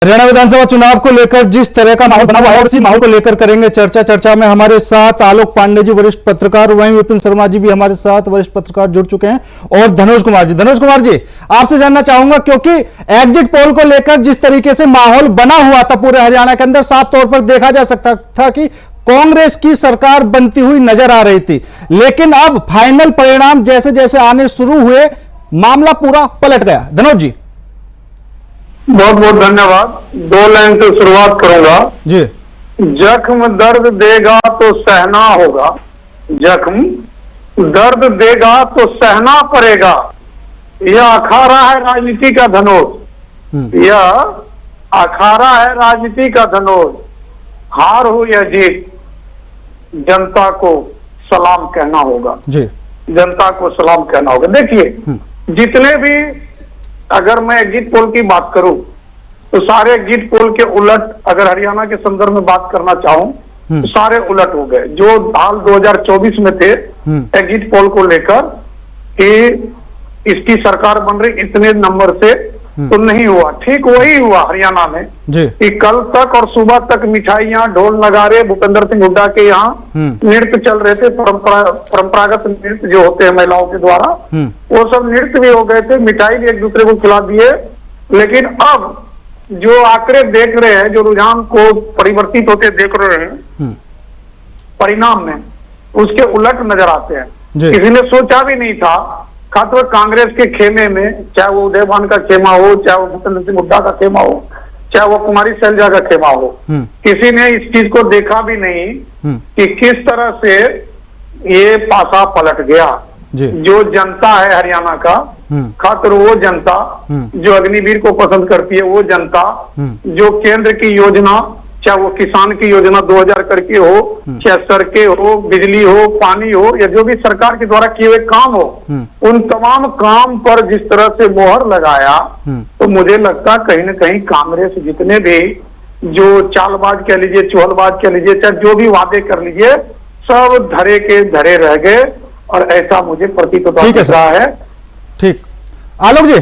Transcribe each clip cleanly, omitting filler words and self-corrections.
हरियाणा विधानसभा चुनाव को लेकर जिस तरह का माहौल बना हुआ है उसी माहौल को लेकर करेंगे चर्चा में हमारे साथ आलोक पांडे जी वरिष्ठ पत्रकार, वहीं विपिन शर्मा जी भी हमारे साथ वरिष्ठ पत्रकार जुड़ चुके हैं, और धनोज कुमार जी आपसे जानना चाहूंगा, क्योंकि एग्जिट पोल को लेकर जिस तरीके से माहौल बना हुआ था पूरे हरियाणा के अंदर, साफ तौर पर देखा जा सकता था कि कांग्रेस की सरकार बनती हुई नजर आ रही थी। लेकिन अब फाइनल परिणाम जैसे जैसे आने शुरू हुए, मामला पूरा पलट गया। धनोज जी, बहुत बहुत धन्यवाद। 2 लाइन से शुरुआत करूंगा जी। जख्म दर्द देगा तो सहना होगा, जख्म दर्द देगा तो सहना पड़ेगा, यह अखाड़ा है राजनीति का धनोज, यह अखाड़ा है राजनीति का धनोज। हार हो या जीत, जनता को सलाम कहना होगा जी, जनता को सलाम कहना होगा। देखिए, जितने भी, अगर मैं एग्जिट पोल की बात करूं तो सारे एग्जिट पोल के उलट, अगर हरियाणा के संदर्भ में बात करना चाहूं तो सारे उलट हो गए। जो हाल 2024 में थे एग्जिट पोल को लेकर कि इसकी सरकार बन रही इतने नंबर से, तो नहीं हुआ। ठीक वही हुआ हरियाणा में कि कल तक और सुबह तक मिठाइयां, ढोल नगारे, भूपेंद्र सिंह हुड्डा के यहाँ नृत्य चल रहे थे, परंपरागत नृत्य जो होते हैं महिलाओं के द्वारा, वो सब नृत्य भी हो गए थे, मिठाई भी एक दूसरे को खिला दिए। लेकिन अब जो आंकड़े देख रहे हैं, जो रुझान को परिवर्तित होते देख रहे हैं, परिणाम में उसके उलट नजर आते हैं। किसी ने सोचा भी नहीं था, खासकर कांग्रेस के खेमे में, चाहे वो उदयभान का खेमा हो, चाहे वो भूपेंद्र सिंह हुड्डा का खेमा हो, चाहे वो कुमारी शैलजा का खेमा हो, किसी ने इस चीज को देखा भी नहीं कि किस तरह से ये पासा पलट गया। जो जनता है हरियाणा का, खासकर वो जनता जो अग्निवीर को पसंद करती है, वो जनता जो केंद्र की योजना, चाहे वो किसान की योजना 2000 करके हो, चाहे सड़कें हो, बिजली हो, पानी हो, या जो भी सरकार के द्वारा किए हुए काम हो, उन तमाम काम पर जिस तरह से मोहर लगाया, तो मुझे लगता कहीं ना कहीं कांग्रेस जितने भी जो चालबाज कह लीजिए, चुहलबाज कह लीजिए, चाहे जो भी वादे कर लीजिए, सब धरे के धरे रह गए, और ऐसा मुझे प्रतीत होता है। ठीक, आलोक जी,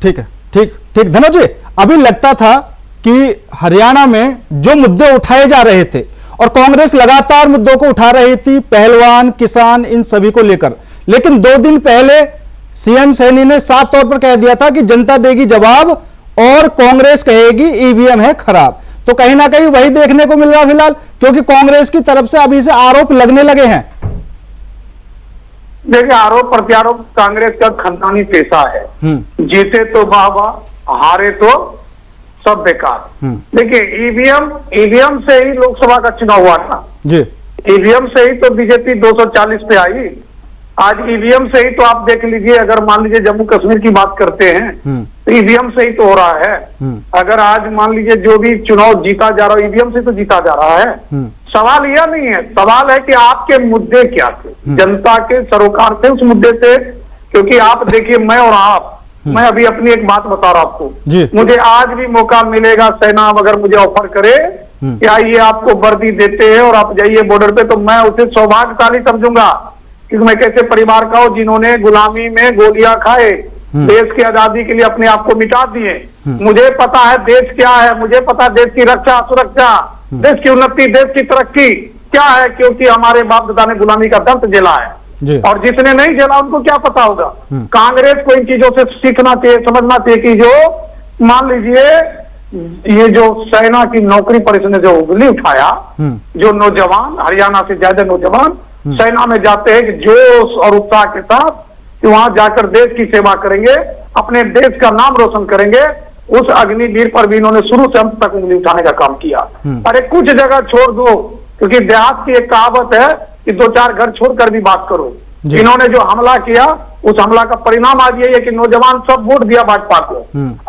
ठीक है, ठीक धनोज जी, अभी लगता था कि हरियाणा में जो मुद्दे उठाए जा रहे थे, और कांग्रेस लगातार मुद्दों को उठा रही थी, पहलवान, किसान, इन सभी को लेकर, लेकिन 2 दिन पहले सीएम सैनी ने साफ तौर पर कह दिया था कि जनता देगी जवाब और कांग्रेस कहेगी ईवीएम है खराब। तो कहीं ना कहीं वही देखने को मिल रहा फिलहाल, क्योंकि कांग्रेस की तरफ से अभी से आरोप लगने लगे हैं। देखिए, आरोप प्रत्यारोप कांग्रेस का खानदानी पेशा है। जीते तो वाह वाह, हारे तो सब बेकार। देखिए, ईवीएम से ही लोकसभा का चुनाव हुआ था जी, ईवीएम से ही तो बीजेपी 240 पे आई। आज ईवीएम से ही तो आप देख लीजिए, अगर मान लीजिए जम्मू कश्मीर की बात करते हैं तो ईवीएम से ही तो हो रहा है। अगर आज मान लीजिए जो भी चुनाव जीता जा रहा है, ईवीएम से तो जीता जा रहा है। सवाल यह नहीं है, सवाल है कि आपके मुद्दे क्या थे, जनता के सरोकार थे उस मुद्दे से। क्योंकि आप देखिए, मैं और आप, मैं अभी अपनी एक बात बता रहा हूं आपको, मुझे आज भी मौका मिलेगा, सेना अगर मुझे ऑफर करे कि आइए आपको वर्दी देते हैं और आप जाइए बॉर्डर पे, तो मैं उसे सौभाग्यशाली समझूंगा कि मैं कैसे परिवार का हूं जिन्होंने गुलामी में गोलियां खाए, देश की आजादी के लिए अपने आप को मिटा दिए। मुझे पता है देश क्या है, मुझे पता है देश की रक्षा, सुरक्षा, देश की उन्नति, देश की तरक्की क्या है, क्योंकि हमारे बाप दादा ने गुलामी का दर्द झेला है। और जिसने नहीं झेला उनको क्या पता होगा। कांग्रेस को इन चीजों से सीखना चाहिए, समझना चाहिए कि जो मान लीजिए ये जो सेना की नौकरी पर इसने जो उंगली उठाया, जो नौजवान, हरियाणा से ज्यादा नौजवान सेना में जाते हैं कि जोश और उत्साह के साथ कि वहां जाकर देश की सेवा करेंगे, अपने देश का नाम रोशन करेंगे, उस अग्निवीर पर भी इन्होंने शुरू से अंत तक उंगली उठाने का काम किया। अरे कुछ जगह छोड़ दो, क्योंकि देहात की एक कहावत है कि 2-4 घर छोड़कर भी बात करो। इन्होंने जो हमला किया, उस हमला का परिणाम आज यही है कि नौजवान सब वोट दिया भाजपा को।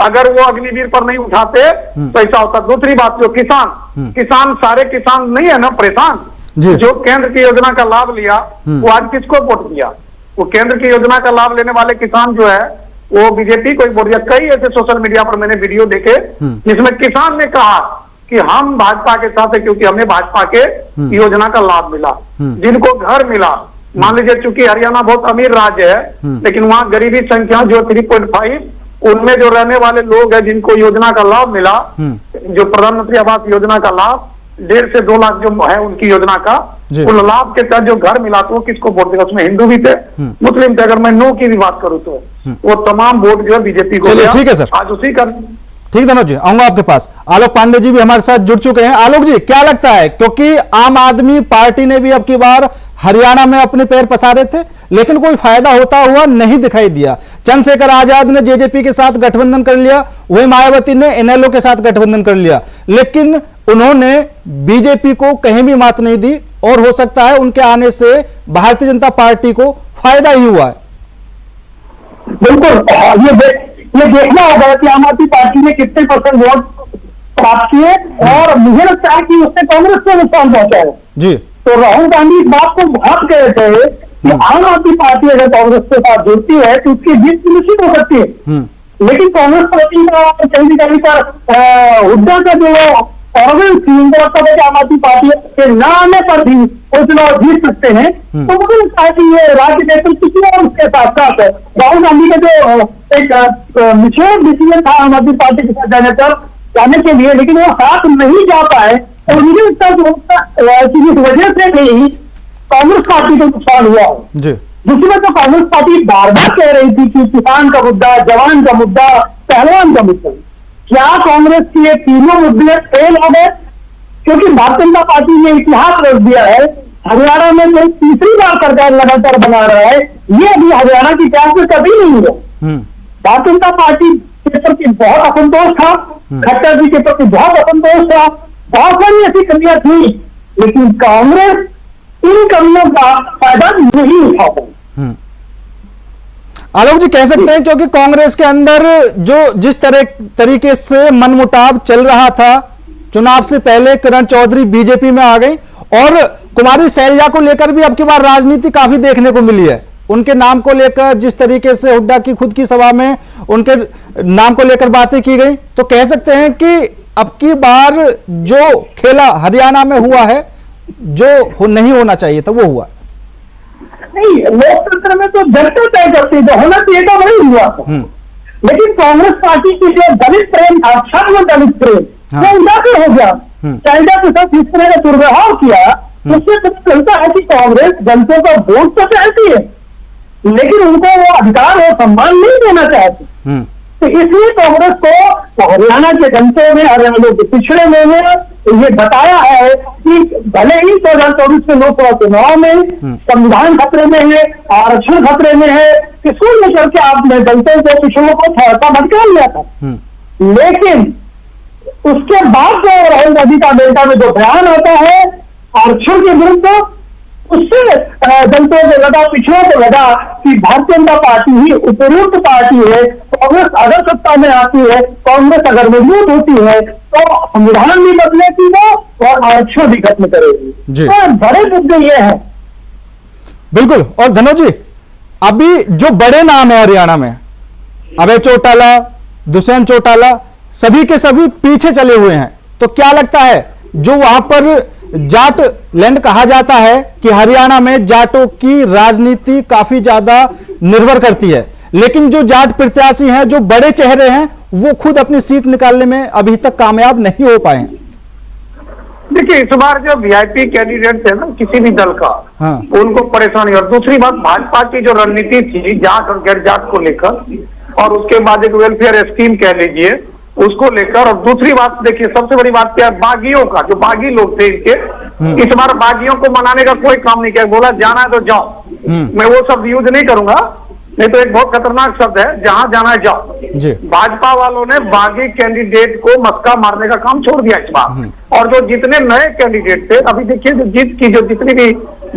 अगर वो अग्निवीर पर नहीं उठाते तो ऐसा होता। दूसरी बात, जो किसान सारे किसान नहीं है ना परेशान, जो केंद्र की योजना का लाभ लिया वो आज किसको वोट दिया? वो केंद्र की योजना का लाभ लेने वाले किसान जो है वो बीजेपी को ही वोट दिया। कई ऐसे सोशल मीडिया पर मैंने वीडियो देखे जिसमें किसान ने कहा कि हम भाजपा के साथ है क्योंकि हमें भाजपा के योजना का लाभ मिला, जिनको घर मिला, मान लीजिए चूंकि हरियाणा बहुत अमीर राज्य है, लेकिन वहाँ गरीबी संख्या जो 3.5 उनमें जो रहने वाले लोग हैं जिनको योजना का लाभ मिला, जो प्रधानमंत्री आवास योजना का लाभ 1.5 से 2 लाख जो है उनकी योजना का, उन लाभ के तहत जो घर मिला तो वो किसको वोट देगा? उसमें हिंदू भी थे, मुस्लिम थे। अगर मैं नो की भी बात करूं तो वो तमाम वोट जो है बीजेपी को चलिए, ठीक है सर, आज उसी का। ठीक धनोज जी, आऊंगा आपके पास। आलोक पांडे जी भी हमारे साथ जुड़ चुके हैं। आलोक जी, क्या लगता है, क्योंकि आम आदमी पार्टी ने भी अब की बार हरियाणा में अपने पैर पसारे थे, लेकिन कोई फायदा होता हुआ नहीं दिखाई दिया। चंद्रशेखर आजाद ने जेजेपी के साथ गठबंधन कर लिया, वही मायावती ने इनेलो के साथ गठबंधन कर लिया, लेकिन उन्होंने बीजेपी को कहीं भी मात नहीं दी, और हो सकता है उनके आने से भारतीय जनता पार्टी को फायदा ही हुआ है। बिल्कुल, ये देखना होगा कि आम आदमी पार्टी ने कितने % वोट प्राप्त किए, और मुझे लगता है कि उससे कांग्रेस को नुकसान पहुंचा है जी। तो राहुल गांधी इस बात को बहुत कह रहे थे कि आम आदमी पार्टी अगर कांग्रेस के साथ जुड़ती है तो उसकी जीत सुनिश्चित हो सकती है। लेकिन कांग्रेस पार्टी का कहीं पर हुड्डा का जो ऑर्गन थी, उनको लगता है कि आम आदमी पार्टी के न आने पर भी वो चुनाव जीत सकते हैं। तो मुझे लगता है कि ये राज्य नेतृत्व की और उसके साथ साथ राहुल गांधी का जो एक निषेध डिसीजन था आम आदमी पार्टी के साथ जाने के लिए, लेकिन वो साथ नहीं जा पाए, और मुझे लगता है कि इस वजह से भी कांग्रेस पार्टी को नुकसान हुआ है। दूसरी बात, तो कांग्रेस पार्टी बार बार कह रही थी कि किसान का मुद्दा, जवान का मुद्दा, पहलवान का मुद्दा, क्या कांग्रेस की ये तीनों मुद्दे फेल हो गए? क्योंकि भारतीय जनता पार्टी ने इतिहास रख दिया है, हरियाणा में जो तीसरी बार सरकार लगातार बना रहा है, ये अभी हरियाणा की इतिहास में कभी नहीं हुआ। भारतीय जनता पार्टी के प्रति बहुत असंतोष था, खट्टर जी के प्रति बहुत असंतोष था, बहुत सारी ऐसी कमियां थी, लेकिन कांग्रेस इन कमियों का फायदा नहीं उठा पाई। आलोक जी, कह सकते हैं क्योंकि कांग्रेस के अंदर जो जिस तरीके से मनमुटाव चल रहा था, चुनाव से पहले किरण चौधरी बीजेपी में आ गई, और कुमारी शैलजा को लेकर भी अब की बार राजनीति काफी देखने को मिली है। उनके नाम को लेकर जिस तरीके से हुड्डा की खुद की सभा में उनके नाम को लेकर बातें की गई, तो कह सकते हैं कि अब की बार जो खेला हरियाणा में हुआ है, जो नहीं होना चाहिए था वो हुआ। नहीं, लोकतंत्र में तो जनता तय करती, जो होना चाहिए था वही हुआ था। लेकिन कांग्रेस पार्टी की जो दलित प्रेम था, छात्र दलित प्रेम, वो उजागर हो गया। शैलजा के साथ इस तरह का दुर्व्यवहार किया, उससे पता चलता है कि कांग्रेस जनता का वोट तो चाहती है, लेकिन उनको वो अधिकार और सम्मान नहीं देना चाहती। तो इसलिए कांग्रेस को हरियाणा के जनता में, हरियाणा के पिछड़े में ये बताया है कि भले ही 2024 के लोकसभा चुनाव में संविधान खतरे में है, आरक्षण खतरे में है, इसको लेकर के आपने दलितों को, पिछड़ों को थोड़ा सा भटका लिया था, लेकिन उसके बाद जो राहुल गांधी का अमेरिका में जो बयान आता है आरक्षण के विरुद्ध, उससे दलितों को लगा, पिछड़ों को लगा कि भारतीय जनता पार्टी ही उपयुक्त पार्टी है। कांग्रेस अगर सत्ता में आती है, कांग्रेस अगर मजबूत होती है, तो संविधान भी बदलेगी वो और आरक्षण भी खत्म करेगी। तो बड़े मुद्दे ये हैं। बिल्कुल। और धनोज जी, अभी जो बड़े नाम है हरियाणा में, अभय चौटाला, दुष्यंत चौटाला, सभी के सभी पीछे चले हुए हैं, तो क्या लगता है जो वहां पर जाट लैंड कहा जाता है कि हरियाणा में जाटों की राजनीति काफी ज्यादा निर्भर करती है, लेकिन जो जाट प्रत्याशी हैं, जो बड़े चेहरे हैं, वो खुद अपनी सीट निकालने में अभी तक कामयाब नहीं हो पाए हैं। देखिए, इस बार जो वीआईपी कैंडिडेट थे ना किसी भी दल का, उनको परेशानी। और दूसरी बात, भाजपा की जो रणनीति थी जाट और गैर जाट को लेकर, और उसके बाद एक वेलफेयर स्कीम कह लीजिए उसको लेकर, और दूसरी बात देखिए सबसे बड़ी बात क्या है, बागियों का, जो बागी लोग थे इनके, इस बार बागियों को मनाने का कोई काम नहीं किया, बोला जाना है तो जाओ। मैं वो शब्द यूज नहीं करूंगा, नहीं तो एक बहुत खतरनाक शब्द है, जहां जाना है जाओ। भाजपा वालों ने बागी कैंडिडेट को मस्का मारने का काम छोड़ दिया इस बार। और जो जितने नए कैंडिडेट थे, अभी देखिए जो जितनी भी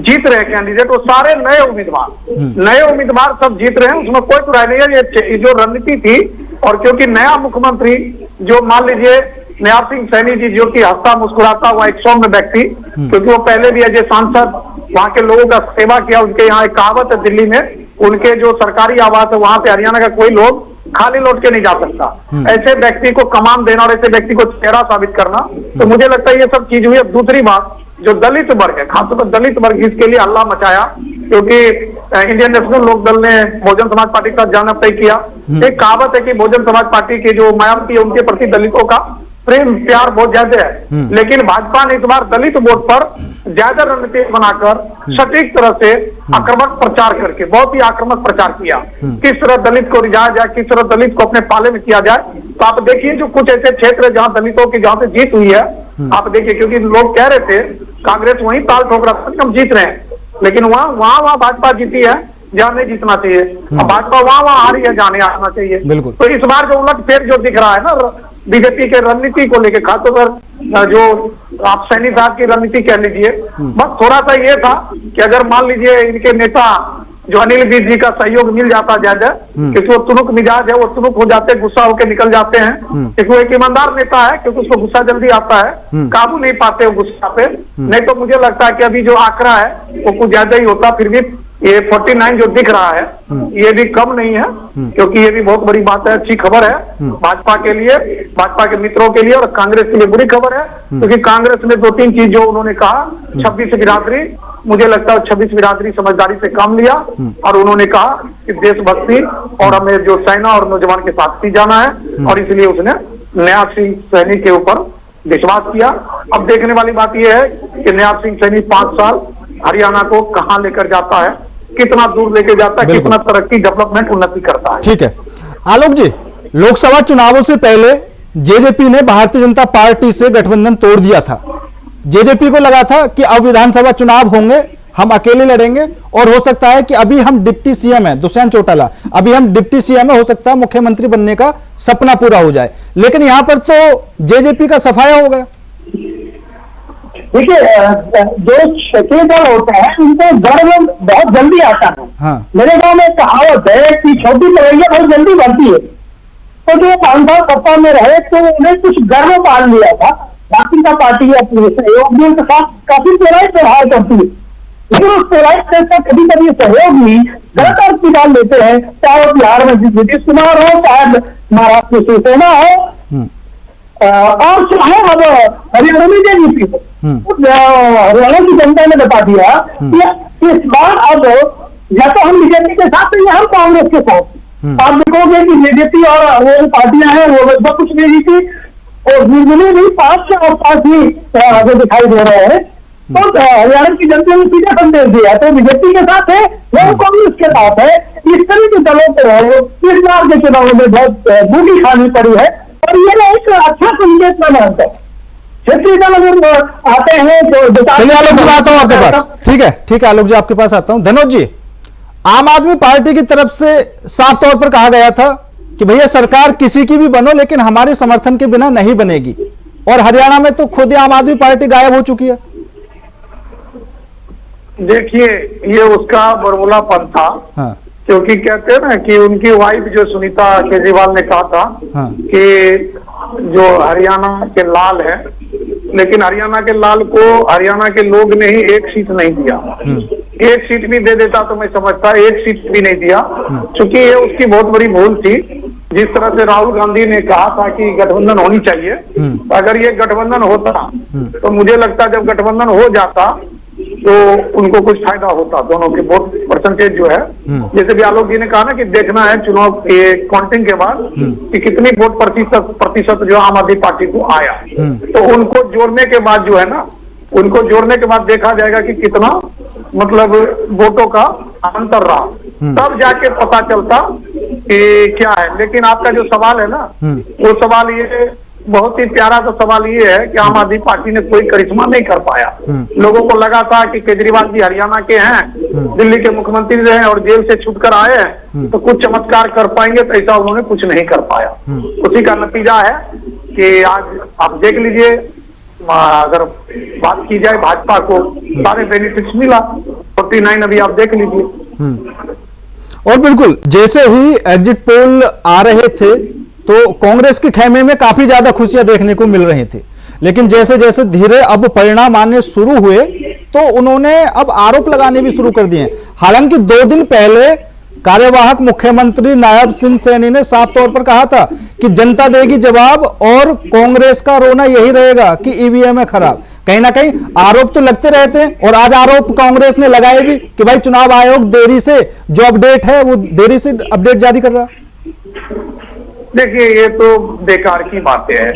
जीत रहे कैंडिडेट, वो सारे नए उम्मीदवार सब जीत रहे हैं, उसमें कोई बुराई नहीं है। ये जो रणनीति थी, और क्योंकि नया मुख्यमंत्री जो मान लीजिए निहार सिंह सैनी जी, जो कि हंसता मुस्कुराता हुआ एक सौम्य व्यक्ति, क्योंकि वो पहले भी एज ए सांसद वहां के लोगों का सेवा किया। उनके यहाँ एक कहावत है दिल्ली में, उनके जो सरकारी आवास है वहां पे हरियाणा का कोई लोग खाली लौट के नहीं जा सकता। ऐसे व्यक्ति को कमान देना और ऐसे व्यक्ति को चेहरा साबित करना, तो मुझे लगता है ये सब चीज हुई। अब दूसरी बात, जो दलित वर्ग है, खासतौर पर दलित वर्ग, इसके लिए हल्ला मचाया, क्योंकि इंडियन नेशनल लोक दल ने बहुजन समाज पार्टी का जाना तय किया। एक कहावत है कि बहुजन समाज पार्टी के जो मायावती है उनके प्रति दलितों का प्रेम प्यार बहुत ज्यादा है, लेकिन भाजपा ने इस बार दलित वोट पर ज्यादा रणनीति बनाकर सटीक तरह से आक्रामक प्रचार करके बहुत ही आक्रामक प्रचार किया। किस तरह दलित को रिझाया जाए, किस तरह दलित को अपने पाले में किया जाए। तो आप देखिए जो कुछ ऐसे क्षेत्र है जहां दलितों की जहां से जीत हुई है, आप देखिए, क्योंकि लोग कह रहे थे कांग्रेस वहीं ताल ठोक रहा था कि हम जीत रहे हैं, लेकिन वहां भाजपा जीती है जहां नहीं जीतना चाहिए। अब भाजपा वहां आ रही है जहां नहीं आना चाहिए। तो इस बार जो उलटफेर जो दिख रहा है ना बीजेपी के रणनीति को लेकर, खासतौर पर जो आप सैनी साहब की रणनीति कह लीजिए, बस थोड़ा सा ये था कि अगर मान लीजिए इनके नेता जो अनिल विज जी का सहयोग मिल जाता ज्यादा, क्योंकि वो तुनुक मिजाज है, वो तुनुक हो जाते, गुस्सा होकर निकल जाते हैं, क्योंकि वो एक ईमानदार नेता है, क्योंकि उसको गुस्सा जल्दी आता है, काबू नहीं पाते वो गुस्सा पे। नहीं तो मुझे लगता है कि अभी जो आंकड़ा है वो कुछ ज्यादा ही होता। फिर भी ये 49 जो दिख रहा है ये भी कम नहीं है, क्योंकि ये भी बहुत बड़ी बात है, अच्छी खबर है भाजपा के लिए, भाजपा के मित्रों के लिए, और कांग्रेस के लिए बुरी खबर है, क्योंकि कांग्रेस ने 2-3 चीज जो उन्होंने कहा, 26 बिरादरी, मुझे लगता है 26 बिरादरी समझदारी से काम लिया, और उन्होंने कहा कि देशभक्ति और हमें जो सेना और नौजवान के साथ ही जाना है, और इसलिए उसने न्याय सिंह सैनी के ऊपर विश्वास किया। अब देखने वाली बात यह है कि न्याय सिंह सैनी 5 साल हरियाणा को कहां लेकर जाता है, कितना दूर लेके जाता है, कितना तरक्की डेवलपमेंट उन्नति करता है। ठीक है आलोक जी, लोकसभा चुनावों से पहले जेजेपी ने भारतीय जनता पार्टी से गठबंधन तोड़ दिया था। जेजेपी को लगा था कि अब विधानसभा चुनाव होंगे, हम अकेले लड़ेंगे, और हो सकता है कि अभी हम डिप्टी सीएम है, दुष्यंत चौटाला, अभी हम डिप्टी सीएम है, हो सकता है मुख्यमंत्री बनने का सपना पूरा हो जाए। लेकिन यहां पर तो जेजेपी का सफाया हो गया। देखिए, जो क्षेत्रीय दल होते हैं उनको गर्व बहुत जल्दी आता है। हाँ। मेरे गांव में कहावत है कि छोटी तरैया बहुत जल्दी बढ़ती है। तो जो 5 साल सत्ता में रहे तो उन्हें कुछ गर्व पाल लिया था, बाकी का पार्टी अपने सहयोग भी उनके साथ काफी पेराइट व्यवहार करती है, लेकिन उस पेराइट से कभी कभी सहयोग भी गलत अर्थ की डाल लेते हैं, चाहे बिहार में नीतीश कुमार हो, चाहे महाराष्ट्र में शिवसेना हो, और चाहे अब हरियाणा में जेडीपी हो। हरियाणा की जनता ने बता दिया कि इस बार अब या तो हम बीजेपी के साथ या हम कांग्रेस के साथ। आप देखोगे कि बीजेपी और वो पार्टियां हैं वो लगभग कुछ नहीं जीती, और निर्दलीय भी 5 से और 5 ही जो दिखाई दे रहे हैं। तो हरियाणा की जनता ने सीधा संदेश दिया, तो बीजेपी के साथ है वो कांग्रेस के साथ है। इस तरह के दलों को इस बार के चुनाव में बहुत बूटी खानी पड़ी है, और ये एक अच्छा संकेत मानता है। क्षेत्रीय दल अगर आते हैं तो चलिए आलोक जी आता हूं आपके पास। ठीक है आलोक जी आपके पास आता हूं। धनोज जी, आम आदमी पार्टी की तरफ से साफ तौर पर कहा गया था कि भैया सरकार किसी की भी बनो लेकिन हमारे समर्थन के बिना नहीं बनेगी, और हरियाणा में तो खुद आम आदमी पार्टी गायब हो चुकी है। देखिए, ये उसका बरमुलापन था। हाँ। क्योंकि कहते हैं ना कि उनकी वाइफ जो सुनीता केजरीवाल ने कहा था कि जो हरियाणा के लाल है, लेकिन हरियाणा के लाल को हरियाणा के लोग ने ही 1 सीट नहीं दिया। 1 सीट भी दे देता तो मैं समझता 1 सीट भी नहीं दिया, क्योंकि ये उसकी बहुत बड़ी भूल थी। जिस तरह से राहुल गांधी ने कहा था कि गठबंधन होनी चाहिए, अगर ये गठबंधन होता तो मुझे लगता जब गठबंधन हो जाता तो उनको कुछ फायदा होता, दोनों के वोट परसेंटेज जो है। जैसे भी आलोक जी ने कहा ना कि देखना है चुनाव के काउंटिंग के बाद कि कितनी वोट प्रतिशत जो आम आदमी पार्टी को आया, तो उनको जोड़ने के बाद जो है ना, उनको जोड़ने के बाद देखा जाएगा कि कितना मतलब वोटों का अंतर रहा, तब जाके पता चलता कि क्या है। लेकिन आपका जो सवाल है ना, वो सवाल ये बहुत ही प्यारा सा सवाल ये है कि आम आदमी पार्टी ने कोई करिश्मा नहीं कर पाया। लोगों को लगा था कि केजरीवाल जी हरियाणा के हैं, दिल्ली के मुख्यमंत्री रहे और जेल से छूटकर आए हैं, तो कुछ चमत्कार कर पाएंगे, तो ऐसा उन्होंने कुछ नहीं कर पाया। उसी का नतीजा है कि आज आप देख लीजिए, अगर बात की जाए भाजपा को सारे बेनिफिट्स मिला, 49 अभी आप देख लीजिए। और बिल्कुल जैसे ही एग्जिट पोल आ रहे थे तो कांग्रेस के खेमे में काफी ज्यादा खुशियां देखने को मिल रही थी, लेकिन जैसे जैसे धीरे अब परिणाम आने शुरू हुए तो उन्होंने अब आरोप लगाने भी शुरू कर दिए। हालांकि 2 दिन पहले कार्यवाहक मुख्यमंत्री नायब सिंह सैनी ने साफ तौर पर कहा था कि जनता देगी जवाब और कांग्रेस का रोना यही रहेगा कि ईवीएम है खराब। कहीं ना कहीं आरोप तो लगते रहते हैं और आज आरोप कांग्रेस ने लगाए भी कि भाई चुनाव आयोग देरी से जो अपडेट है वो देरी से अपडेट जारी कर रहा है। देखिए ये तो बेकार की बातें हैं,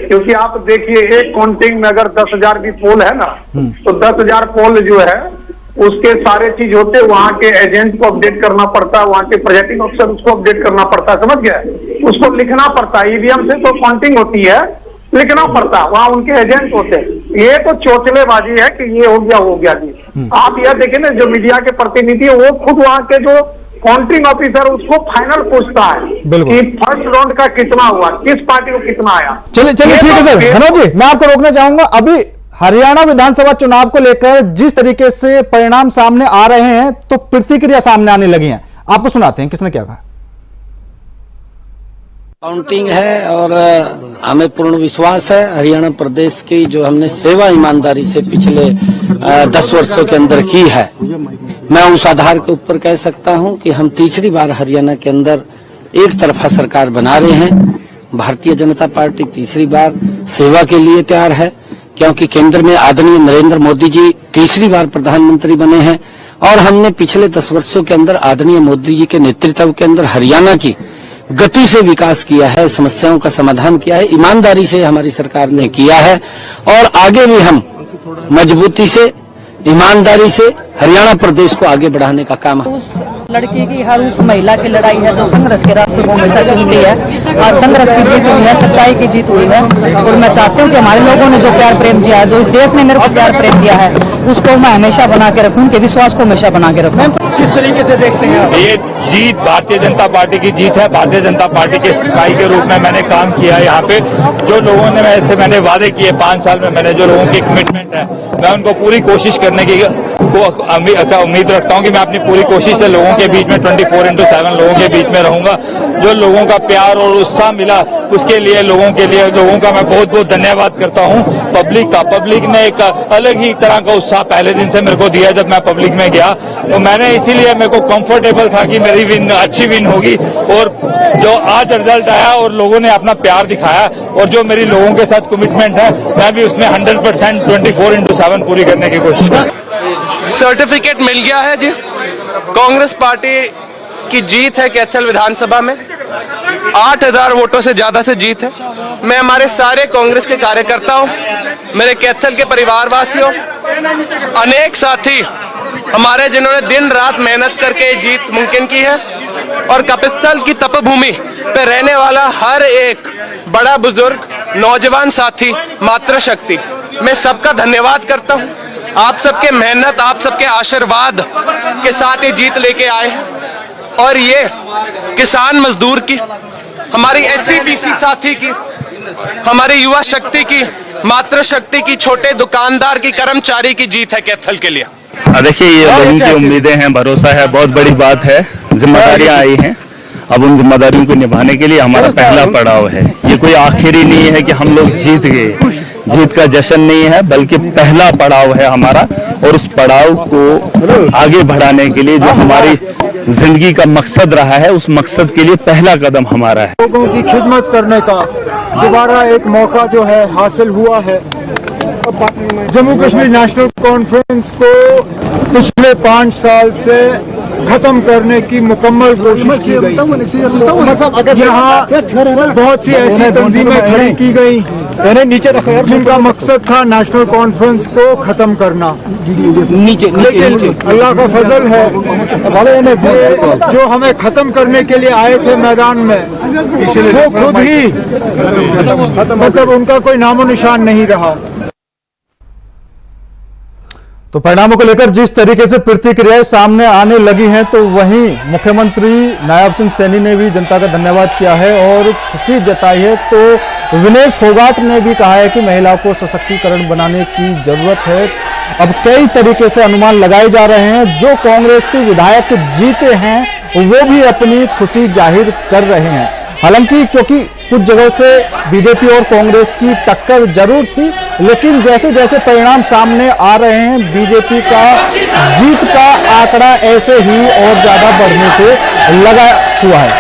क्योंकि आप देखिए एक काउंटिंग में अगर 10,000 भी पोल है ना, तो 10,000 पोल जो है उसके सारे चीज होते हैं, वहां के एजेंट को अपडेट करना पड़ता है, वहां के प्रेजाइडिंग ऑफिसर उसको अपडेट करना पड़ता है, समझ गए, उसको लिखना पड़ता है। ईवीएम से तो काउंटिंग होती है, लिखना पड़ता है, वहां उनके एजेंट होते हैं। ये तो चौचलेबाजी है कि ये हो गया वो हो गया जी। आप यह देखें ना, जो मीडिया के प्रतिनिधि है वो खुद वहां के जो काउंटिंग ऑफिसर उसको फाइनल पूछता है कि फर्स्ट राउंड का कितना हुआ, किस पार्टी को कितना आया। चलिए ठीक है सर धनोज जी, मैं आपको रोकना चाहूंगा। अभी हरियाणा विधानसभा चुनाव को लेकर जिस तरीके से परिणाम सामने आ रहे हैं तो प्रतिक्रिया सामने आने लगी है, आपको सुनाते हैं किसने क्या कहा। काउंटिंग है और हमें पूर्ण विश्वास है हरियाणा प्रदेश की जो हमने सेवा ईमानदारी से पिछले 10 वर्षों के अंदर की है, मैं उस आधार के ऊपर कह सकता हूं कि हम तीसरी बार हरियाणा के अंदर एक तरफा सरकार बना रहे हैं। भारतीय जनता पार्टी तीसरी बार सेवा के लिए तैयार है, क्योंकि केंद्र में आदरणीय नरेंद्र मोदी जी तीसरी बार प्रधानमंत्री बने हैं और हमने पिछले 10 वर्षों के अंदर आदरणीय मोदी जी के नेतृत्व के अंदर हरियाणा की गति से विकास किया है, समस्याओं का समाधान किया है, ईमानदारी से हमारी सरकार ने किया है और आगे भी हम मजबूती से ईमानदारी से हरियाणा प्रदेश को आगे बढ़ाने का काम है। उस लड़की की हर उस महिला की लड़ाई है जो संघर्ष के रास्ते को हमेशा चुनती है। आज संघर्ष की जीत हुई है, सच्चाई की जीत हुई है और मैं चाहती हूँ कि हमारे लोगों ने जो प्यार प्रेम दिया है, जो इस देश ने मेरे को प्यार प्रेम दिया है, उसको मैं हमेशा बना के रखूं, उनके विश्वास को हमेशा बना के रखूं। किस तरीके से देखते हैं ये जीत भारतीय जनता पार्टी की जीत है। भारतीय जनता पार्टी के सिपाही के रूप में मैंने काम किया है यहाँ पे। जो लोगों ने मैंने वादे किए 5 साल में, मैंने जो लोगों की कमिटमेंट है, मैं उनको पूरी कोशिश करने की उम्मीद रखता हूँ कि मैं अपनी पूरी कोशिश से लोगों के बीच में 24/7 लोगों के बीच में रहूंगा। जो लोगों का प्यार और उत्साह मिला उसके लिए लोगों का मैं बहुत बहुत धन्यवाद करता हूँ। पब्लिक ने एक अलग ही तरह का उत्साह पहले दिन से मेरे को दिया। जब मैं पब्लिक में गया तो मैंने इसीलिए मेरे को कंफर्टेबल था कि मेरी विन अच्छी विन होगी और जो आज रिजल्ट आया और लोगों ने अपना प्यार दिखाया और जो मेरी लोगों के साथ कमिटमेंट है, मैं भी उसमें 100% 24/7 पूरी करने की कोशिश करूँ। सर्टिफिकेट मिल गया है जी, कांग्रेस पार्टी की जीत है कैथल विधानसभा में। 8,000 वोटों से ज्यादा से जीत है। मैं हमारे सारे कांग्रेस के कार्यकर्ताओं, मेरे कैथल के परिवारवासियों, अनेक साथी हमारे जिन्होंने दिन रात मेहनत करके जीत मुमकिन की है और कपिस्थल की तपभूमि पे रहने वाला हर एक बड़ा बुजुर्ग नौजवान साथी मातृशक्ति, मैं सबका धन्यवाद करता हूँ। आप सबके मेहनत, आप सबके आशीर्वाद के साथ ये जीत लेके आए हैं और ये किसान मजदूर की, हमारी SC/BC साथी की, हमारी युवा शक्ति की, मातृशक्ति की, छोटे दुकानदार की, कर्मचारी की जीत है कैथल के लिए। देखिए ये लोगों की उम्मीदें हैं, भरोसा है, बहुत बड़ी बात है। जिम्मेदारियां आई हैं, अब उन जिम्मेदारियों को निभाने के लिए हमारा पहला पड़ाव है। ये कोई आखिरी नहीं है कि हम लोग जीत गए, जीत का जश्न नहीं है, बल्कि पहला पड़ाव है हमारा और उस पड़ाव को आगे बढ़ाने के लिए जो हमारी जिंदगी का मकसद रहा है, उस मकसद के लिए पहला कदम हमारा है। लोगों की खिदमत करने का दोबारा एक मौका जो है हासिल हुआ है। जम्मू कश्मीर नेशनल कॉन्फ्रेंस को पिछले 5 साल से खत्म करने की मुकम्मल कोशिश की गई। यहाँ बहुत सी ऐसी तंजीमें खड़ी की गई जिनका मकसद था नेशनल कॉन्फ्रेंस को खत्म करना। लेकिन अल्लाह का फजल है, जो हमें खत्म करने के लिए आए थे मैदान में, वो खुद ही मतलब उनका कोई नामो निशान नहीं रहा। तो परिणामों को लेकर जिस तरीके से प्रतिक्रियाएं सामने आने लगी हैं, तो वहीं मुख्यमंत्री नायब सिंह सैनी ने भी जनता का धन्यवाद किया है और खुशी जताई है। तो विनेश फोगाट ने भी कहा है कि महिलाओं को सशक्तिकरण बनाने की जरूरत है। अब कई तरीके से अनुमान लगाए जा रहे हैं। जो कांग्रेस के विधायक जीते हैं वो भी अपनी खुशी जाहिर कर रहे हैं। हालांकि क्योंकि कुछ जगहों से बीजेपी और कांग्रेस की टक्कर जरूर थी, लेकिन जैसे जैसे परिणाम सामने आ रहे हैं, बीजेपी का जीत का आंकड़ा ऐसे ही और ज्यादा बढ़ने से लगा हुआ है।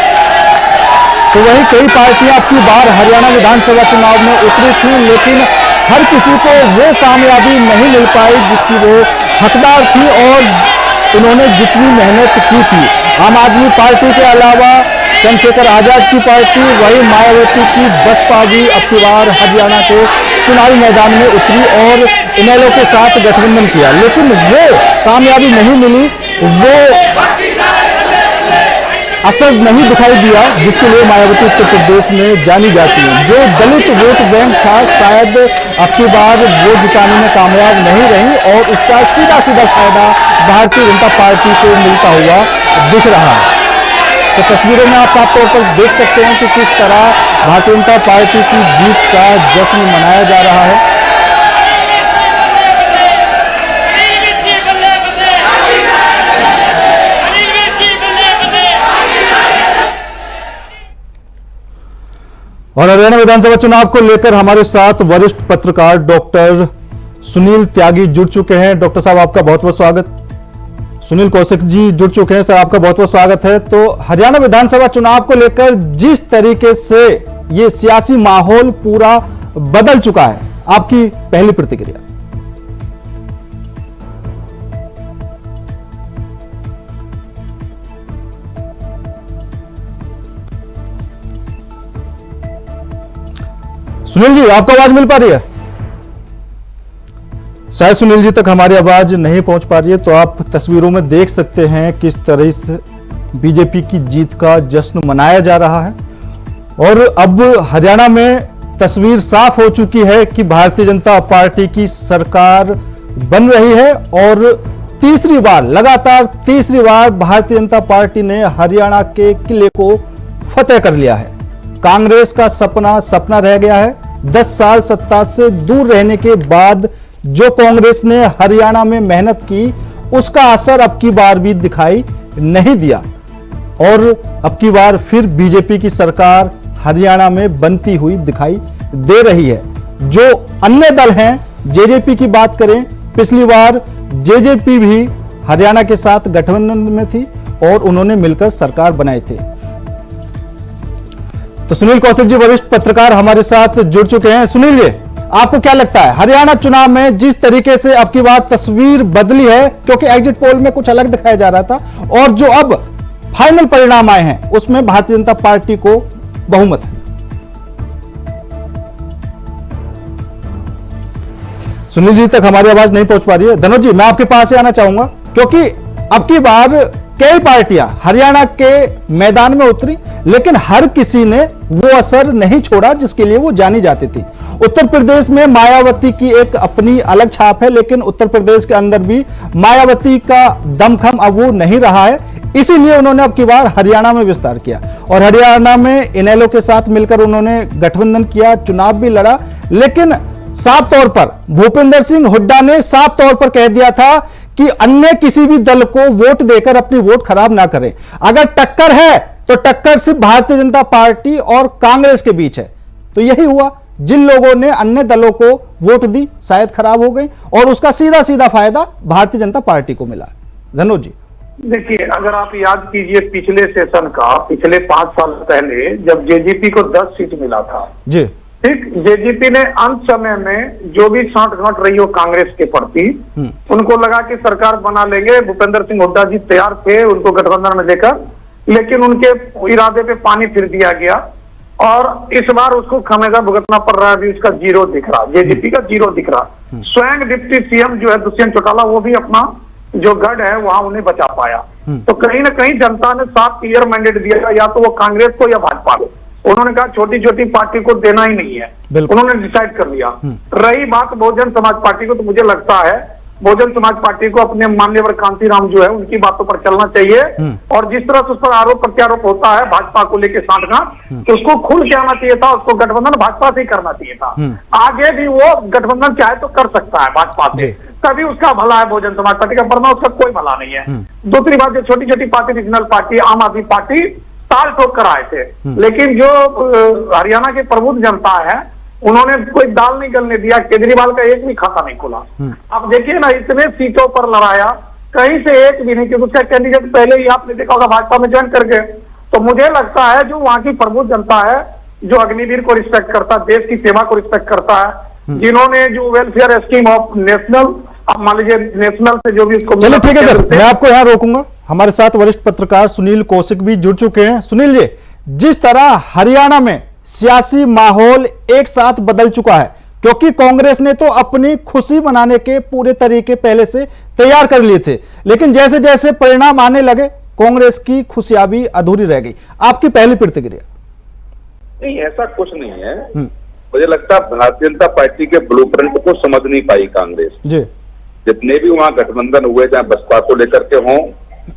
तो वहीं कई पार्टियां अब की बार हरियाणा विधानसभा चुनाव में उतरी थी, लेकिन हर किसी को वो कामयाबी नहीं मिल पाई जिसकी वो हकदार थी और उन्होंने जितनी मेहनत की थी। आम आदमी पार्टी के अलावा चंद्रशेखर आजाद की पार्टी, वही मायावती की बसपा भी अब की बार हरियाणा के चुनावी मैदान में उतरी और इनेलो के साथ गठबंधन किया, लेकिन वो कामयाबी नहीं मिली, वो असर नहीं दिखाई दिया जिसके लिए मायावती उत्तर प्रदेश में जानी जाती है। जो दलित वोट बैंक था शायद अब की बार वो जुटाने में कामयाब नहीं रही और उसका सीधा सीधा फायदा भारतीय जनता पार्टी को मिलता हुआ दिख रहा है। तो तस्वीरों में आप साफ तौर पर देख सकते हैं कि किस तरह भारतीय जनता पार्टी की जीत का जश्न मनाया जा रहा है। और हरियाणा विधानसभा चुनाव को लेकर हमारे साथ वरिष्ठ पत्रकार डॉक्टर सुनील त्यागी जुड़ चुके हैं। डॉक्टर साहब, आपका बहुत बहुत स्वागत। सुनील कौशिक जी जुड़ चुके हैं। सर, आपका बहुत बहुत स्वागत है। तो हरियाणा विधानसभा चुनाव को लेकर जिस तरीके से ये सियासी माहौल पूरा बदल चुका है, आपकी पहली प्रतिक्रिया? सुनील जी, आपको आवाज मिल पा रही है? शायद सुनील जी तक हमारी आवाज नहीं पहुंच पा रही है। तो आप तस्वीरों में देख सकते हैं किस तरह से बीजेपी की जीत का जश्न मनाया जा रहा है और अब हरियाणा में तस्वीर साफ हो चुकी है कि भारतीय जनता पार्टी की सरकार बन रही है और तीसरी बार, लगातार तीसरी बार भारतीय जनता पार्टी ने हरियाणा के किले को फतेह कर लिया है। कांग्रेस का सपना रह गया है। 10 साल सत्ता से दूर रहने के बाद जो कांग्रेस ने हरियाणा में मेहनत की, उसका असर अब की बार भी दिखाई नहीं दिया और अब की बार फिर बीजेपी की सरकार हरियाणा में बनती हुई दिखाई दे रही है। जो अन्य दल हैं, जेजेपी की बात करें, पिछली बार जेजेपी भी हरियाणा के साथ गठबंधन में थी और उन्होंने मिलकर सरकार बनाए थे। तो सुनील कौशिक जी, वरिष्ठ पत्रकार, हमारे साथ जुड़ चुके हैं। सुनील जी, आपको क्या लगता है हरियाणा चुनाव में जिस तरीके से अब की बार तस्वीर बदली है, क्योंकि एग्जिट पोल में कुछ अलग दिखाया जा रहा था और जो अब फाइनल परिणाम आए हैं उसमें भारतीय जनता पार्टी को बहुमत है? सुनील जी तक हमारी आवाज नहीं पहुंच पा रही है। धनोज जी, मैं आपके पास से आना चाहूंगा क्योंकि अब की बार कई पार्टियां हरियाणा के मैदान में उतरी, लेकिन हर किसी ने वो असर नहीं छोड़ा जिसके लिए वो जानी जाती थी। उत्तर प्रदेश में मायावती की एक अपनी अलग छाप है, लेकिन उत्तर प्रदेश के अंदर भी मायावती का दमखम अब वो नहीं रहा है। इसीलिए उन्होंने अब की बार हरियाणा में विस्तार किया और हरियाणा में इनेलो के साथ मिलकर उन्होंने गठबंधन किया, चुनाव भी लड़ा। लेकिन साफ तौर पर भूपेंद्र सिंह हुड्डा ने साफ तौर पर कह दिया था कि अन्य किसी भी दल को वोट देकर अपनी वोट खराब ना करें। अगर टक्कर है तो टक्कर सिर्फ भारतीय जनता पार्टी और कांग्रेस के बीच है। तो यही हुआ, जिन लोगों ने अन्य दलों को वोट दी शायद खराब हो गई और उसका सीधा सीधा फायदा भारतीय जनता पार्टी को मिला। धनोज जी, देखिए, अगर आप याद कीजिए पिछले सेशन का, पिछले 5 साल पहले जब जेजेपी को 10 सीट मिला था जी, ठीक, जेजेपी ने अंत समय में जो भी साँठ-गांठ रही हो कांग्रेस के प्रति, उनको लगा कि सरकार बना लेंगे। भूपेंद्र सिंह हुड्डा जी तैयार थे उनको गठबंधन में लेकर, लेकिन उनके इरादे पे पानी फिर दिया गया और इस बार उसको खामियाजा भुगतना पड़ रहा है। अभी उसका जीरो दिख रहा, जेजेपी का जीरो दिख रहा। स्वयं डिप्टी सीएम जो है दुष्यंत चौटाला, वो भी अपना जो गढ़ है वहां उन्हें बचा पाया। तो कहीं ना कहीं जनता ने साफ क्लियर मैंडेट दिया, या तो वो कांग्रेस को या भाजपा को। उन्होंने कहा छोटी छोटी पार्टी को देना ही नहीं है, उन्होंने डिसाइड कर लिया। रही बात बहुजन समाज पार्टी को, तो मुझे लगता है बहुजन समाज पार्टी को अपने माननीय कांतीराम जो है उनकी बातों पर चलना चाहिए और जिस तरह से उस पर आरोप प्रत्यारोप होता है भाजपा को लेकर साँठ-गांठ, तो उसको खुल के आना चाहिए था, उसको गठबंधन भाजपा से ही करना चाहिए था। आगे भी वो गठबंधन चाहे तो कर सकता है भाजपा से, तभी उसका भला है बहुजन समाज पार्टी का, वरना उसका कोई भला नहीं है। दूसरी बात, जो छोटी छोटी पार्टी, रीजनल पार्टी, आम आदमी पार्टी ताल ठोक कर आए थे, लेकिन जो हरियाणा की प्रबुद्ध जनता है उन्होंने कोई दाल नहीं गलने दिया। केजरीवाल का एक भी खाता नहीं खुला। अब देखिए ना, इतने सीटों पर लड़ाया, कहीं से एक भी नहीं, क्योंकि उसका कैंडिडेट पहले ही आपने देखा होगा भाजपा में ज्वाइन करके। तो मुझे लगता है जो वहां की प्रबुद्ध जनता है, जो अग्निवीर को रिस्पेक्ट करता है, देश की सेवा को रिस्पेक्ट करता है, जिन्होंने जो वेलफेयर स्कीम ऑफ नेशनल, अब मान लीजिए नेशनल से जो भी इसको, चलिए ठीक है सर, मैं आपको यहाँ रोकूंगा। हमारे साथ वरिष्ठ पत्रकार सुनील कौशिक भी जुड़ चुके हैं। सुनील जी, जिस तरह हरियाणा में सियासी माहौल एक साथ बदल चुका है, क्योंकि कांग्रेस ने तो अपनी खुशी मनाने के पूरे तरीके पहले से तैयार कर लिए थे, लेकिन जैसे जैसे परिणाम आने लगे कांग्रेस की खुशियां भी अधूरी रह गई। आपकी पहली प्रतिक्रिया? नहीं, ऐसा कुछ नहीं है। मुझे लगता है भारतीय जनता पार्टी के ब्लूप्रिंट को समझ नहीं पाई कांग्रेस जी। जितने भी वहां गठबंधन हुए, चाहे बसपा को लेकर के हों,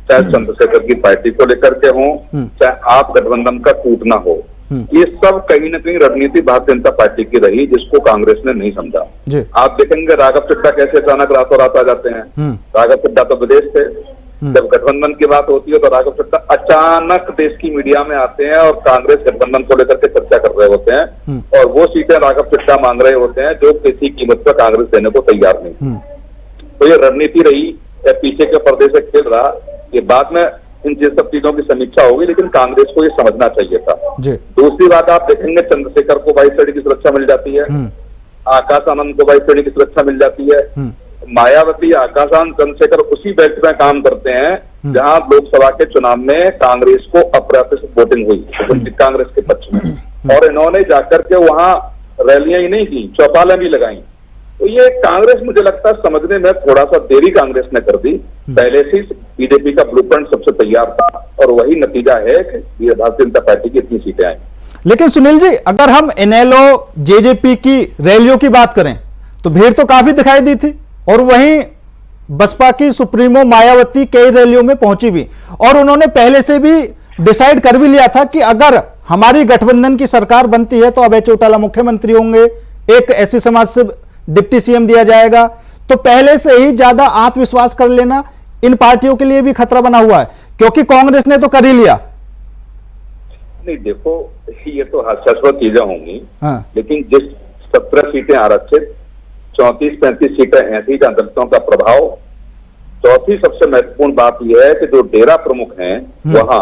चाहे चंद्रशेखर की पार्टी को लेकर के हों, चाहे आप गठबंधन का टूटना हो, ये सब कहीं ना कहीं रणनीति भारतीय जनता पार्टी की रही, जिसको कांग्रेस ने नहीं समझा। आप देखेंगे राघव चड्ढा कैसे अचानक रातों रात आ जाते हैं। राघव चड्ढा तो विदेश थे, जब गठबंधन की बात होती है तो राघव चड्ढा अचानक देश की मीडिया में आते हैं और कांग्रेस गठबंधन को लेकर के चर्चा कर रहे होते हैं, और वो सीटें राघव चड्ढा मांग रहे होते हैं जो किसी कीमत पर कांग्रेस देने को तैयार नहीं। तो ये रणनीति रही या पीछे के पर्दे से खेल रहा, ये बाद में इन सब चीजों की समीक्षा होगी, लेकिन कांग्रेस को ये समझना चाहिए था। दूसरी बात आप देखेंगे, चंद्रशेखर को 22 श्रेणी की सुरक्षा मिल जाती है, आकाश आनंद को 22 श्रेणी की सुरक्षा मिल जाती है, मायावती, आकाश आनंद, चंद्रशेखर उसी बेल्ट में काम करते हैं जहां लोकसभा के चुनाव में कांग्रेस को अप्रत्याशित वोटिंग हुई कांग्रेस के पक्ष में, और इन्होंने जाकर के वहां रैलियां ही नहीं की, चौपालें भी लगाई। तो ये कांग्रेस, मुझे लगता है समझने में थोड़ा सा देरी कांग्रेस ने कर दी। पहले से बीजेपी का ब्लूप्रिंट सबसे तैयार था, और वही नतीजा है कि भारतीय जनता पार्टी की इतनी सीटें आई। लेकिन सुनील जी, अगर हम इनेलो जेजेपी की रैलियों की बात करें तो भीड़ तो काफी दिखाई दी थी, और वहीं बसपा की सुप्रीमो मायावती कई रैलियों में पहुंची भी, और उन्होंने पहले से भी डिसाइड कर भी लिया था कि अगर हमारी गठबंधन की सरकार बनती है तो अभय चौटाला मुख्यमंत्री होंगे, एक ऐसी समाज से डिप्टी सीएम दिया जाएगा। तो पहले से ही ज्यादा आत्मविश्वास कर लेना इन पार्टियों के लिए भी खतरा बना हुआ है, क्योंकि कांग्रेस ने तो कर ही लिया। नहीं देखो, ये तो हास्यास्पद चीजें होंगी, लेकिन जिस 17 सीटें आरक्षित, 34-35 सीटें ऐसी जहां दलितों का प्रभाव। चौथी सबसे महत्वपूर्ण बात यह है कि जो डेरा प्रमुख हैं वहां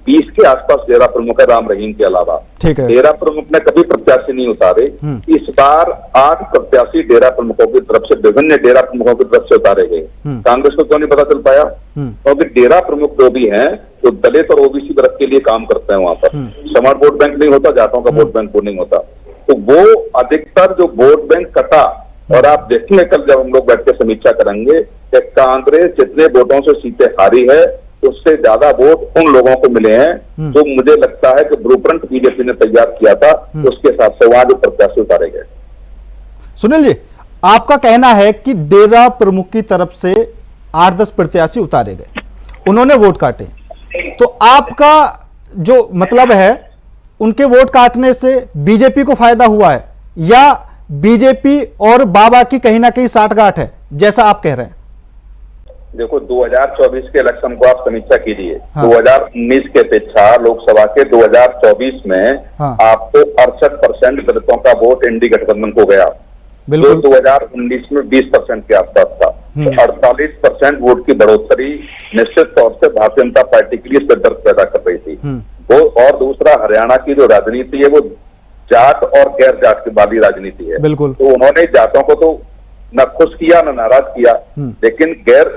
20 के आसपास डेरा प्रमुख है, राम रहीम के अलावा। डेरा प्रमुख ने कभी प्रत्याशी नहीं उतारे। इस बार 8 प्रत्याशी डेरा प्रमुखों की तरफ से, विभिन्न डेरा प्रमुखों की तरफ से उतारे गए। कांग्रेस को क्यों नहीं पता चल पाया? क्योंकि डेरा प्रमुख जो भी हैं तो दलित और ओबीसी वर्ग के लिए काम करते हैं। वहां पर समाज वोट बैंक नहीं होता, जाटों का वोट बैंक नहीं होता, तो वो अधिकतर जो वोट बैंक कटा। और आप देखेंगे कल जब हम लोग बैठ के समीक्षा करेंगे कि कांग्रेस जितने वोटों से सीटें हारी है, उससे ज्यादा वोट उन लोगों को मिले हैं जो मुझे लगता है कि ब्लूप्रिंट बीजेपी ने तैयार किया था, उसके हिसाब से वहां जो प्रत्याशी उतारे गए। सुनील जी, आपका कहना है कि डेरा प्रमुख की तरफ से 8-10 प्रत्याशी उतारे गए, उन्होंने वोट काटे, तो आपका जो मतलब है उनके वोट काटने से बीजेपी को फायदा हुआ है, या बीजेपी और बाबा की कहीं ना कहीं साठगांठ है, जैसा आप कह रहे हैं? देखो, 2024 के इलेक्शन को आप समीक्षा कीजिए। 2019 के अपेक्षा लोकसभा के 2024 में आपको 68% दलितों का वोट एनडीए गठबंधन को गया, जो 2019 में 20% के आसपास था। तो 48% वोट की बढ़ोतरी निश्चित तौर से भारतीय जनता पार्टी के लिए सिरदर्द पैदा कर रही थी। वो, और दूसरा, हरियाणा की जो राजनीति है वो जाट और गैर जाट की वाली राजनीति है। बिल्कुल। तो उन्होंने जाटों को तो न खुश किया न नाराज किया, लेकिन गैर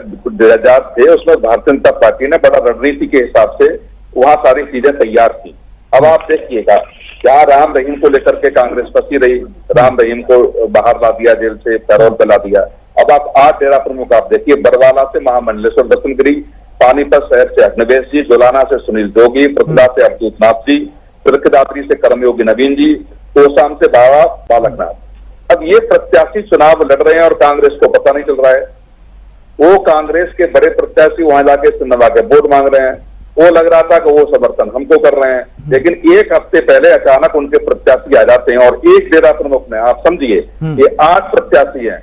जाट थे उसमें भारतीय जनता पार्टी ने बड़ा रणनीति के हिसाब से वहां सारी चीजें तैयार की। अब आप देखिएगा, क्या राम रहीम को लेकर के कांग्रेस फंसी रही, राम रहीम को बाहर ला दिया, जेल से पैरोल पे ला दिया। अब आप 8 डेरा प्रमुख आप देखिए, बरवाला से महामंडलेश्वर दत्तनगिरी, पानीपत शहर से अग्निवेश जी, जुलाना से सुनील जोगी, पृथ्ला से अवधूत नाथ जी, तिलकदात्री से कर्मयोगी नवीन जी, तोशाम से बाबा बालकनाथ। अब ये प्रत्याशी चुनाव लड़ रहे हैं और कांग्रेस को पता नहीं चल रहा है। वो कांग्रेस के बड़े प्रत्याशी वहां जाके सिन्हा के वोट मांग रहे हैं, वो लग रहा था कि वो समर्थन हमको कर रहे हैं, लेकिन एक हफ्ते पहले अचानक उनके प्रत्याशी आ जाते हैं। और एक डेरा प्रमुख ने, आप समझिए, ये 8 प्रत्याशी हैं,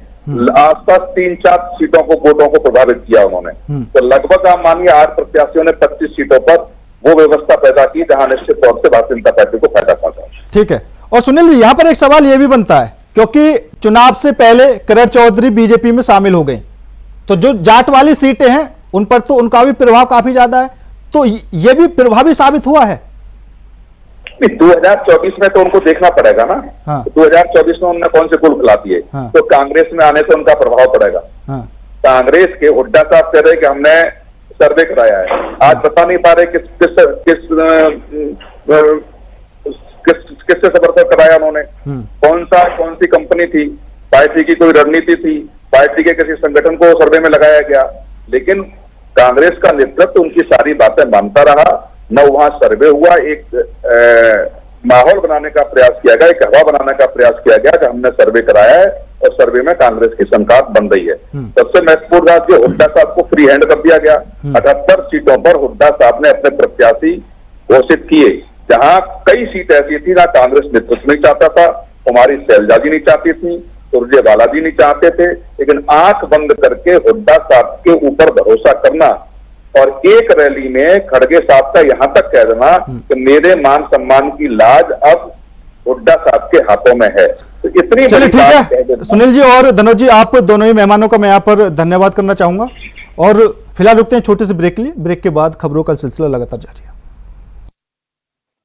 आसपास 3-4 सीटों को, वोटों को प्रभावित किया उन्होंने। तो लगभग आप मानिए 8 प्रत्याशियों ने 25 सीटों पर वो व्यवस्था पैदा की जहां निश्चित तौर से भारतीय जनता पार्टी को फायदा पहुंचा। ठीक है। और सुनील जी, यहां पर एक सवाल यह भी बनता है, क्योंकि चुनाव से पहले करण चौधरी बीजेपी में शामिल हो गए, तो जो जाट वाली सीटें हैं उन पर तो उनका भी प्रभाव काफी ज्यादा है, तो यह भी प्रभावी साबित हुआ है? नहीं, 2024 में तो उनको देखना पड़ेगा ना। हाँ। 2024 में उन्होंने कौन से गुल खिला दिए, हाँ। तो कांग्रेस में आने से उनका प्रभाव पड़ेगा। हाँ। कांग्रेस के हुड्डा साहब कह रहे कि हमने सर्वे कराया है, आज बता नहीं पा रहे किससे संपर्क कराया उन्होंने, कौन सी कंपनी थी, पार्टी की कोई रणनीति थी, पार्टी के किसी संगठन को सर्वे में लगाया गया। लेकिन कांग्रेस का नेतृत्व उनकी सारी बातें मानता रहा, न वहां सर्वे हुआ, एक माहौल बनाने का प्रयास किया गया, एक हवा बनाने का प्रयास किया गया कि हमने सर्वे कराया है और सर्वे में कांग्रेस की संकात बन रही है। सबसे महत्वपूर्ण बात कि हुड्डा साहब को फ्री हैंड कर दिया गया। 78 सीटों पर हुड्डा साहब ने अपने प्रत्याशी घोषित किए, जहां कई सीट ऐसी थी ना कांग्रेस नेतृत्व नहीं चाहता था, कुमारी शैलजा जी नहीं चाहती थी, सुरजेवाला जी नहीं चाहते थे, लेकिन आंख बंद करके हुड्डा साहब के ऊपर भरोसा करना और एक रैली में खड़गे साहब का यहां तक कह देना कि मेरे मान सम्मान की लाज अब हुड्डा साहब के हाथों में है, तो इतनी चलिए ठीक है सुनील जी और धनोज जी, आप दोनों ही मेहमानों का मैं यहाँ पर धन्यवाद करना चाहूंगा और फिलहाल रुकते हैं छोटे से ब्रेक के लिए। ब्रेक के बाद खबरों का सिलसिला लगातार जारी है।